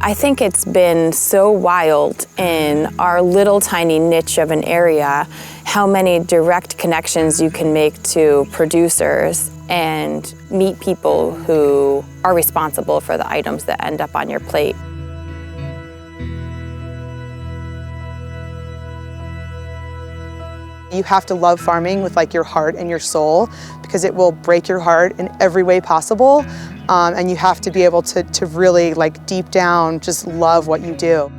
I think it's been so wild in our little tiny niche of an area, how many direct connections you can make to producers and meet people who are responsible for the items that end up on your plate. You have to love farming with like your heart and your soul, because it will break your heart in every way possible. And you have to be able to really, like, deep down, just love what you do.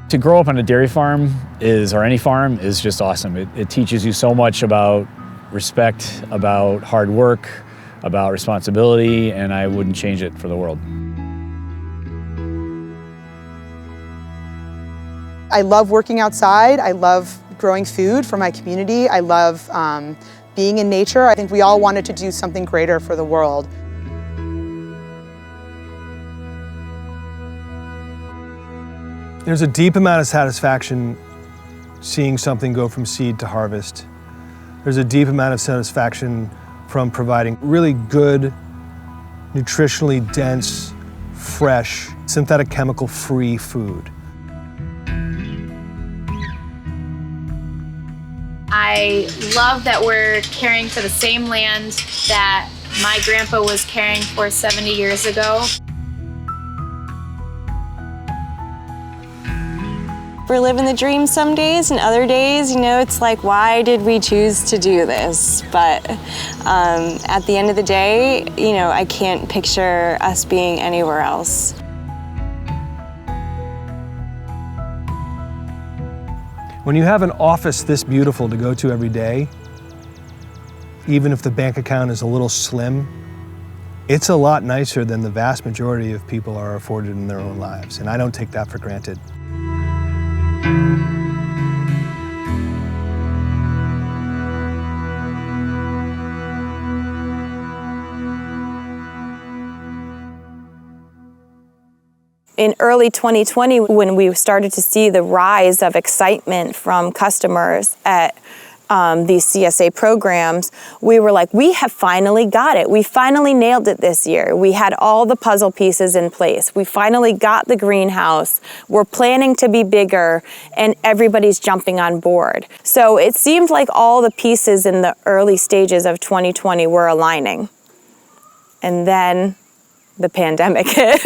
To grow up on a dairy farm or any farm is just awesome. It teaches you so much about respect, about hard work, about responsibility, and I wouldn't change it for the world. I love working outside. I love growing food for my community. I love being in nature. I think we all wanted to do something greater for the world. There's a deep amount of satisfaction seeing something go from seed to harvest. There's a deep amount of satisfaction from providing really good, nutritionally dense, fresh, synthetic chemical-free food. I love that we're caring for the same land that my grandpa was caring for 70 years ago. We're living the dream some days, and other days, you know, it's like, why did we choose to do this? But at the end of the day, you know, I can't picture us being anywhere else. When you have an office this beautiful to go to every day, even if the bank account is a little slim, it's a lot nicer than the vast majority of people are afforded in their own lives, and I don't take that for granted. In early 2020, when we started to see the rise of excitement from customers at these CSA programs, we were like, we have finally got it. We finally nailed it this year. We had all the puzzle pieces in place. We finally got the greenhouse. We're planning to be bigger, and everybody's jumping on board. So it seemed like all the pieces in the early stages of 2020 were aligning. And then the pandemic hit.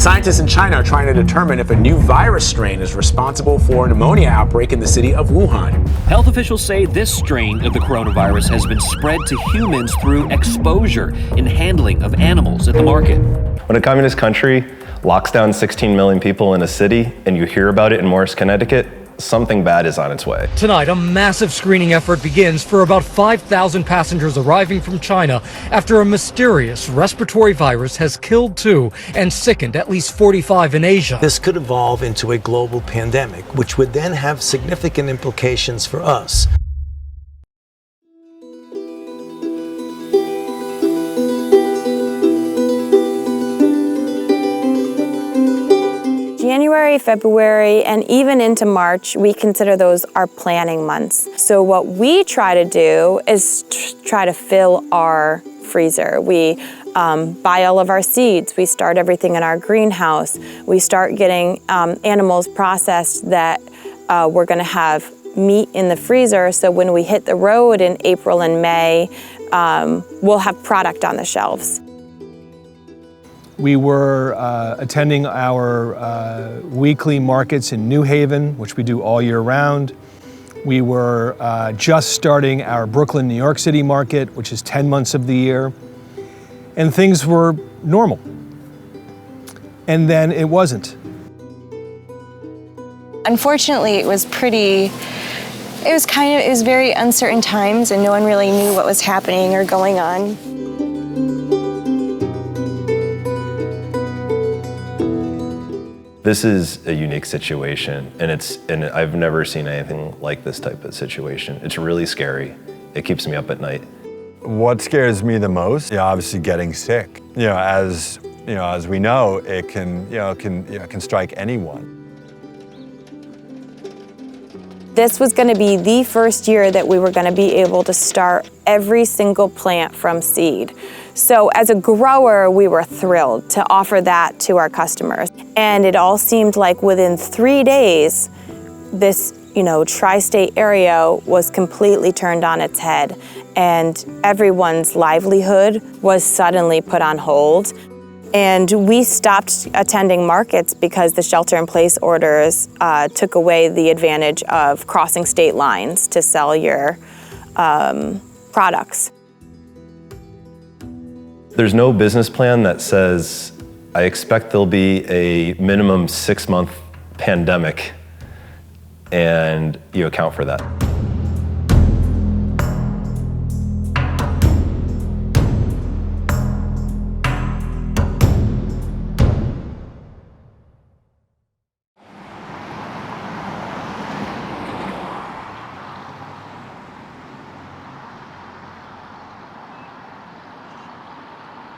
Scientists in China are trying to determine if a new virus strain is responsible for a pneumonia outbreak in the city of Wuhan. Health officials say this strain of the coronavirus has been spread to humans through exposure in handling of animals at the market. When a communist country locks down 16 million people in a city and you hear about it in Morris, Connecticut, something bad is on its way. Tonight, a massive screening effort begins for about 5,000 passengers arriving from China after a mysterious respiratory virus has killed 2 and sickened at least 45 in Asia. This could evolve into a global pandemic, which would then have significant implications for us. January, February, and even into March, we consider those our planning months. So what we try to do is try to fill our freezer. We buy all of our seeds. We start everything in our greenhouse. We start getting animals processed that we're going to have meat in the freezer. So when we hit the road in April and May, we'll have product on the shelves. We were attending our weekly markets in New Haven, which we do all year round. We were just starting our Brooklyn, New York City market, which is 10 months of the year. And things were normal. And then it wasn't. Unfortunately, it was very uncertain times, and no one really knew what was happening or going on. This is a unique situation, and I've never seen anything like this type of situation. It's really scary. It keeps me up at night. What scares me the most, obviously getting sick. As we know, it can strike anyone. This was going to be the first year that we were going to be able to start every single plant from seed. So as a grower, we were thrilled to offer that to our customers. And it all seemed like within 3 days, this tri-state area was completely turned on its head, and everyone's livelihood was suddenly put on hold. And we stopped attending markets because the shelter-in-place orders took away the advantage of crossing state lines to sell your products. There's no business plan that says, I expect there'll be a minimum 6-month pandemic, and you account for that.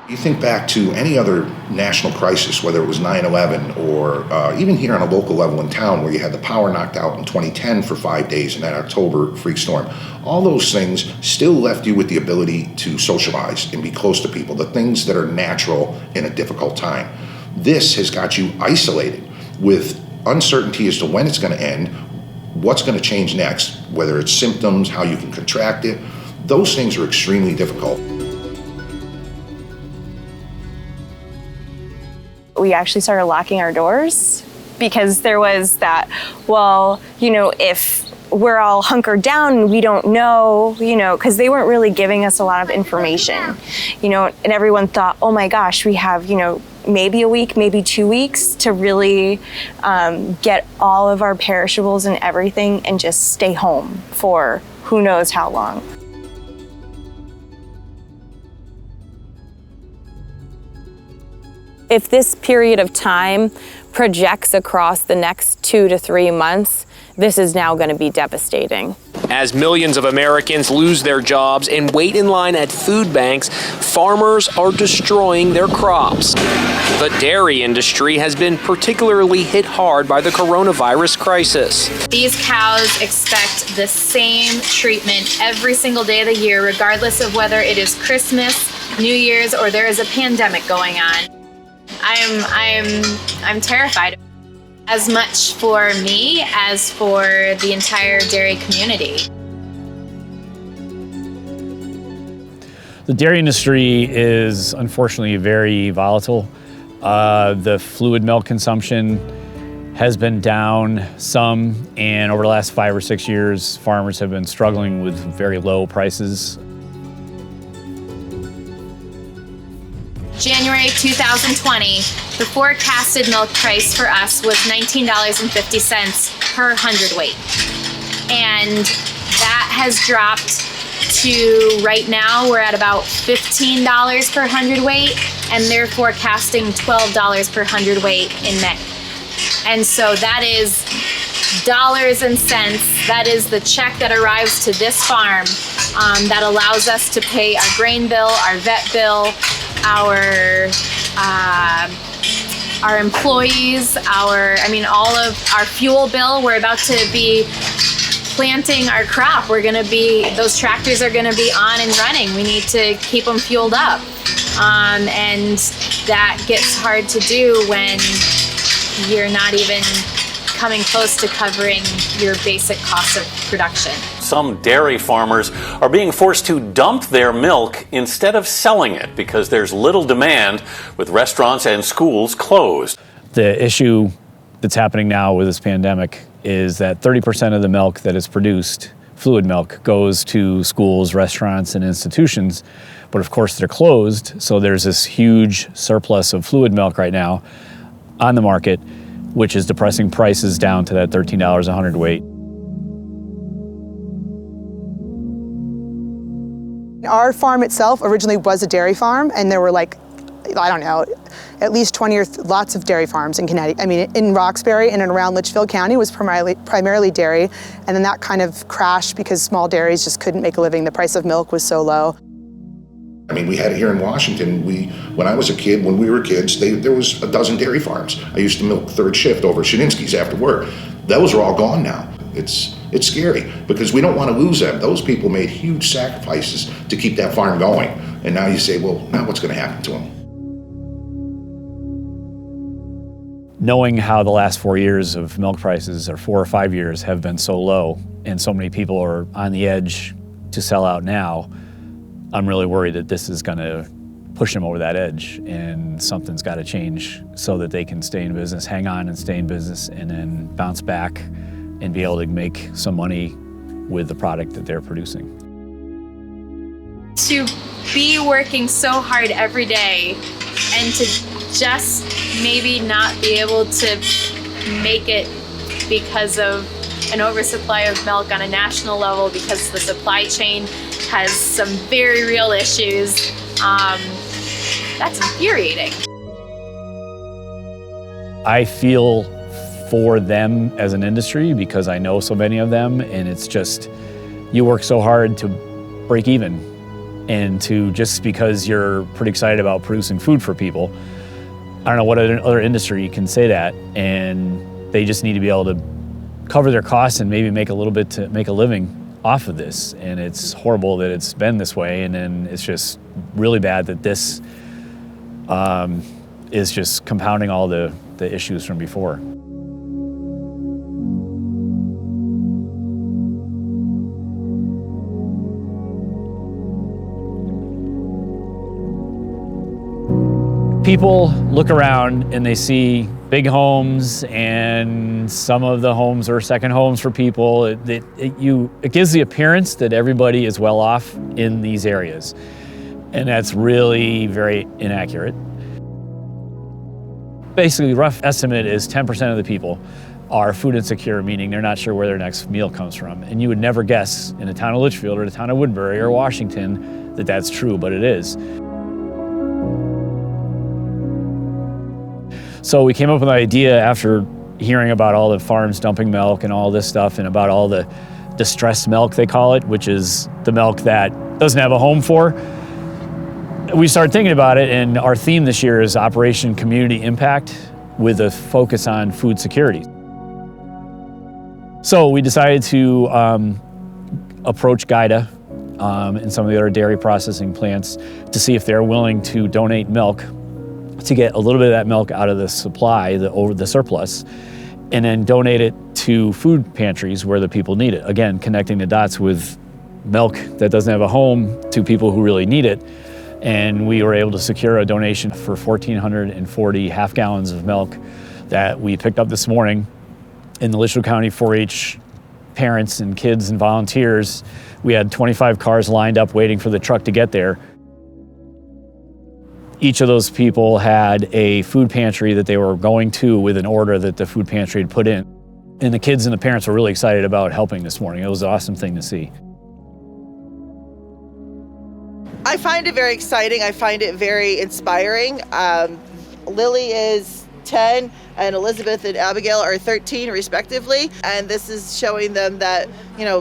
You think back to any other national crisis, whether it was 9/11 or even here on a local level in town where you had the power knocked out in 2010 for 5 days and that October freak storm. All those things still left you with the ability to socialize and be close to people, the things that are natural in a difficult time. This has got you isolated with uncertainty as to when it's going to end, what's going to change next, whether it's symptoms, how you can contract it. Those things are extremely difficult. We actually started locking our doors because there was that, if we're all hunkered down and we don't know, because they weren't really giving us a lot of information, and everyone thought, oh my gosh, we have, maybe a week, maybe 2 weeks to really get all of our perishables and everything and just stay home for who knows how long. If this period of time projects across the next 2 to 3 months, this is now going to be devastating. As millions of Americans lose their jobs and wait in line at food banks, farmers are destroying their crops. The dairy industry has been particularly hit hard by the coronavirus crisis. These cows expect the same treatment every single day of the year, regardless of whether it is Christmas, New Year's, or there is a pandemic going on. I'm terrified, as much for me as for the entire dairy community. The dairy industry is unfortunately very volatile. The fluid milk consumption has been down some, and over the last 5 or 6 years, farmers have been struggling with very low prices. January 2020, the forecasted milk price for us was $19.50 per hundredweight. And that has dropped to, right now, we're at about $15 per hundredweight, and they're forecasting $12 per hundredweight in May. And so that is dollars and cents. That is the check that arrives to this farm that allows us to pay our grain bill, our vet bill, our employees, all of our fuel bill. We're about to be planting our crop. Those tractors are gonna be on and running. We need to keep them fueled up. And that gets hard to do when you're not even coming close to covering your basic costs of production. Some dairy farmers are being forced to dump their milk instead of selling it because there's little demand with restaurants and schools closed. The issue that's happening now with this pandemic is that 30% of the milk that is produced, fluid milk, goes to schools, restaurants, and institutions. But of course they're closed, so there's this huge surplus of fluid milk right now on the market which is depressing prices down to that $13 a hundredweight. Our farm itself originally was a dairy farm, and there were like, I don't know, at least 20 or lots of dairy farms in Connecticut. I mean, in Roxbury and around Litchfield County was primarily dairy, and then that kind of crashed because small dairies just couldn't make a living. The price of milk was so low. I mean, we had it here in Washington. When I was a kid, when we were kids, there was a dozen dairy farms. I used to milk third shift over at Shininsky's after work. Those are all gone now. It's scary because we don't want to lose them. Those people made huge sacrifices to keep that farm going. And now you say, well, now what's going to happen to them? Knowing how the last 4 years of milk prices, or 4 or 5 years, have been so low, and so many people are on the edge to sell out now, I'm really worried that this is going to push them over that edge, and something's got to change so that they can stay in business, hang on and stay in business, and then bounce back and be able to make some money with the product that they're producing. To be working so hard every day and to just maybe not be able to make it because of an oversupply of milk on a national level, because the supply chain has some very real issues, that's infuriating. I feel for them as an industry because I know so many of them, and it's just, you work so hard to break even, and to just because you're pretty excited about producing food for people. I don't know what other industry can say that, and they just need to be able to cover their costs and maybe make a little bit to make a living off of this. And it's horrible that it's been this way, and then it's just really bad that this is just compounding all the issues from before. People look around and they see big homes, and some of the homes are second homes for people. It gives the appearance that everybody is well off in these areas, and that's really very inaccurate. Basically, rough estimate is 10% of the people are food insecure, meaning they're not sure where their next meal comes from. And you would never guess in the town of Litchfield or the town of Woodbury or Washington that that's true, but it is. So we came up with an idea after hearing about all the farms dumping milk and all this stuff, and about all the distressed milk, they call it, which is the milk that doesn't have a home for. We started thinking about it, and our theme this year is Operation Community Impact, with a focus on food security. So we decided to approach GIDA and some of the other dairy processing plants to see if they're willing to donate milk, to get a little bit of that milk out of the supply, the surplus, and then donate it to food pantries where the people need it. Again, connecting the dots with milk that doesn't have a home to people who really need it. And we were able to secure a donation for 1,440 half gallons of milk that we picked up this morning. In the Litchfield County 4-H parents and kids and volunteers, we had 25 cars lined up waiting for the truck to get there. Each of those people had a food pantry that they were going to with an order that the food pantry had put in. And the kids and the parents were really excited about helping this morning. It was an awesome thing to see. I find it very exciting. I find it very inspiring. Lily is 10 and Elizabeth and Abigail are 13 respectively. And this is showing them that,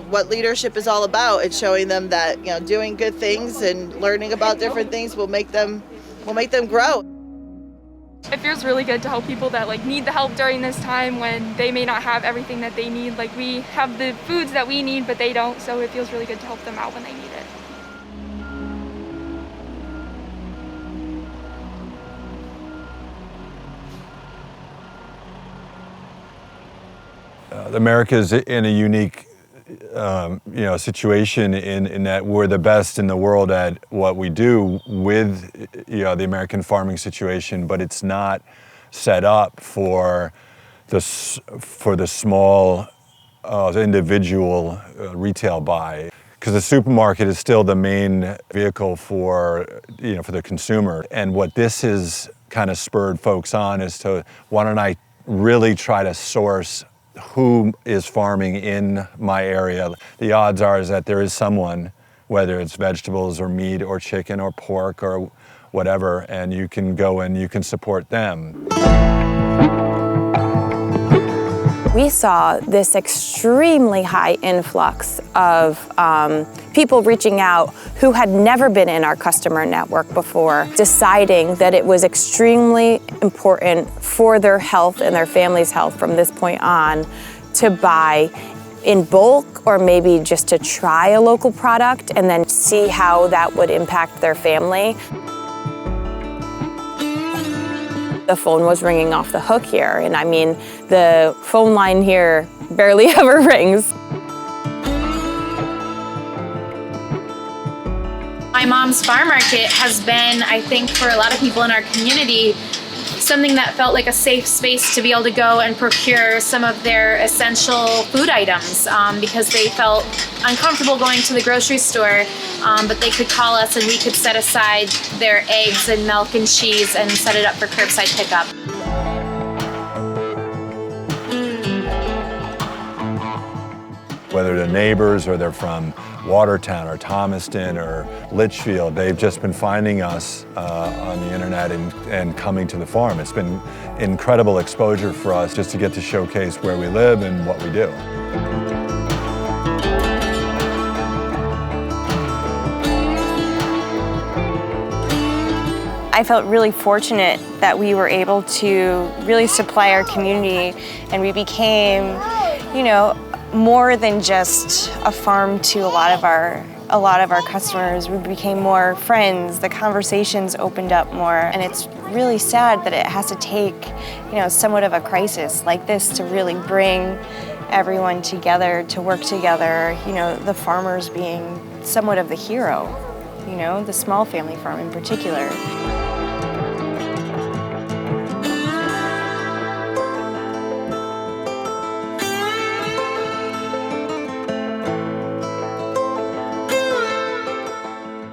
what leadership is all about. It's showing them that, doing good things and learning about different things will make them grow. It feels really good to help people that need the help during this time when they may not have everything that they need. We have the foods that we need, but they don't, so it feels really good to help them out when they need it. America is in a unique situation in that we're the best in the world at what we do with the American farming situation, but it's not set up for the small individual retail buy, because the supermarket is still the main vehicle for the consumer. And what this has kind of spurred folks on is to why don't really try to source who is farming in my area. The odds are is that there is someone, whether it's vegetables or meat or chicken or pork or whatever, and you can go and you can support them. We saw this extremely high influx of people reaching out who had never been in our customer network before, deciding that it was extremely important for their health and their family's health from this point on to buy in bulk or maybe just to try a local product and then see how that would impact their family. The phone was ringing off the hook here, and I mean, the phone line here barely ever rings. My mom's farm market has been, I think, for a lot of people in our community, something that felt like a safe space to be able to go and procure some of their essential food items because they felt uncomfortable going to the grocery store, but they could call us and we could set aside their eggs and milk and cheese and set it up for curbside pickup. Whether they're neighbors or they're from Watertown or Thomaston or Litchfield, they've just been finding us on the internet and coming to the farm. It's been incredible exposure for us just to get to showcase where we live and what we do. I felt really fortunate that we were able to really supply our community, and we became, you know, more than just a farm to a lot of our customers. We became more friends. The conversations opened up more, and it's really sad that it has to take, you know, somewhat of a crisis like this to really bring everyone together to work together. You know, the farmers being somewhat of the hero. You know, the small family farm in particular.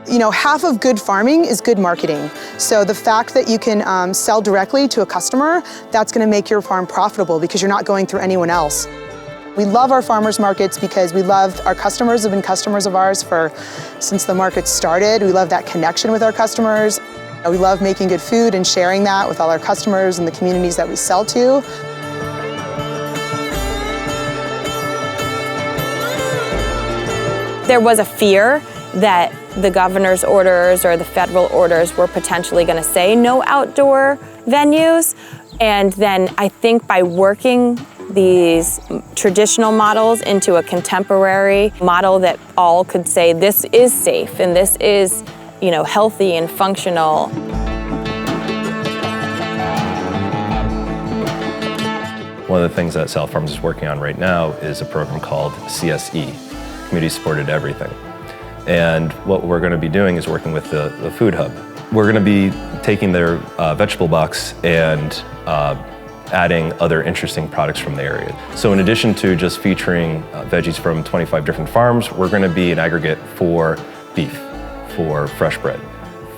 You know, half of good farming is good marketing. So the fact that you can sell directly to a customer, that's going to make your farm profitable because you're not going through anyone else. We love our farmers markets because we love our customers have been customers of ours since the market started. We love that connection with our customers. We love making good food and sharing that with all our customers and the communities that we sell to. There was a fear that the governor's orders or the federal orders were potentially going to say no outdoor venues. And then I think by working these traditional models into a contemporary model that all could say this is safe and this is, you know, healthy and functional. One of the things that South Farms is working on right now is a program called CSE, Community Supported Everything. And what we're going to be doing is working with the food hub. We're going to be taking their vegetable box and adding other interesting products from the area. So in addition to just featuring veggies from 25 different farms, we're going to be an aggregate for beef, for fresh bread,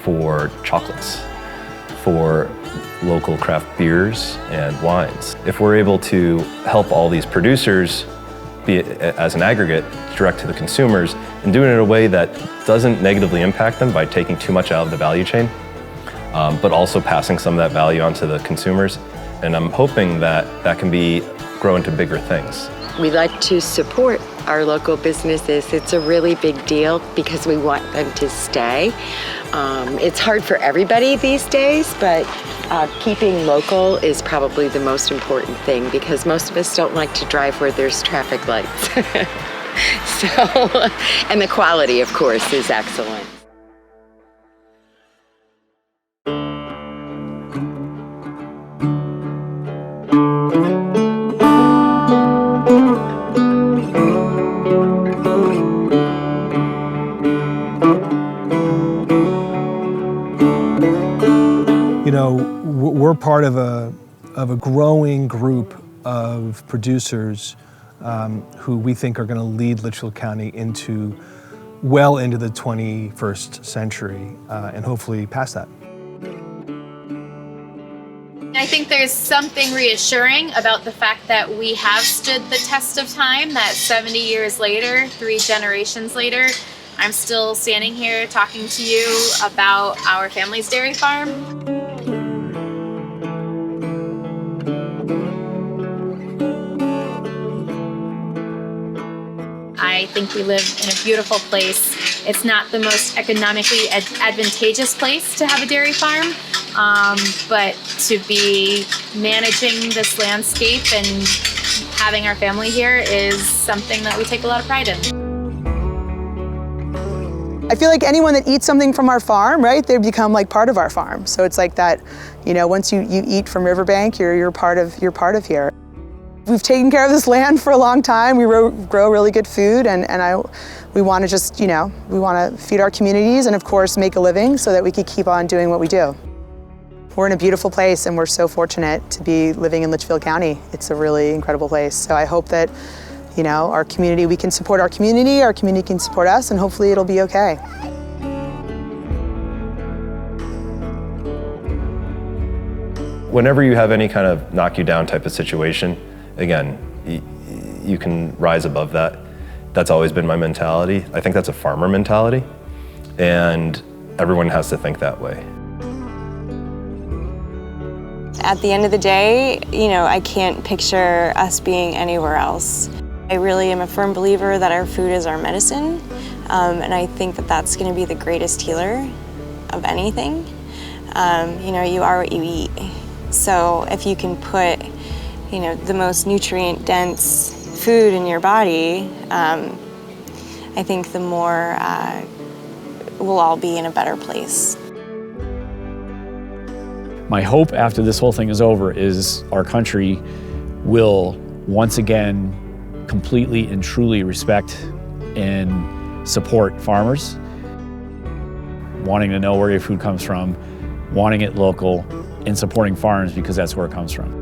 for chocolates, for local craft beers and wines. If we're able to help all these producers be as an aggregate direct to the consumers and do it in a way that doesn't negatively impact them by taking too much out of the value chain, but also passing some of that value on to the consumers. And I'm hoping that that can grow into bigger things. We like to support our local businesses. It's a really big deal because we want them to stay. It's hard for everybody these days, but keeping local is probably the most important thing because most of us don't like to drive where there's traffic lights. And the quality, of course, is excellent. You know, we're part of a growing group of producers who we think are going to lead Litchfield County well into the 21st century and hopefully past that. I think there's something reassuring about the fact that we have stood the test of time, that 70 years later, 3 generations later, I'm still standing here talking to you about our family's dairy farm. I think we live in a beautiful place. It's not the most economically advantageous place to have a dairy farm, but to be managing this landscape and having our family here is something that we take a lot of pride in. I feel like anyone that eats something from our farm, right, they become like part of our farm. So it's like that, you know, once you eat from Riverbank, you're part of here. We've taken care of this land for a long time. We grow really good food, and we want to just, you know, we want to feed our communities and of course make a living so that we can keep on doing what we do. We're in a beautiful place and we're so fortunate to be living in Litchfield County. It's a really incredible place. So I hope that, you know, our community, we can support our community can support us, and hopefully it'll be okay. Whenever you have any kind of knock you down type of situation, again, you can rise above that. That's always been my mentality. I think that's a farmer mentality, and everyone has to think that way. At the end of the day, you know, I can't picture us being anywhere else. I really am a firm believer that our food is our medicine, and I think that that's going to be the greatest healer of anything. You know, you are what you eat. So if you can put, you know, the most nutrient-dense food in your body, I think the more we'll all be in a better place. My hope after this whole thing is over is our country will once again completely and truly respect and support farmers, wanting to know where your food comes from, wanting it local, and supporting farms because that's where it comes from.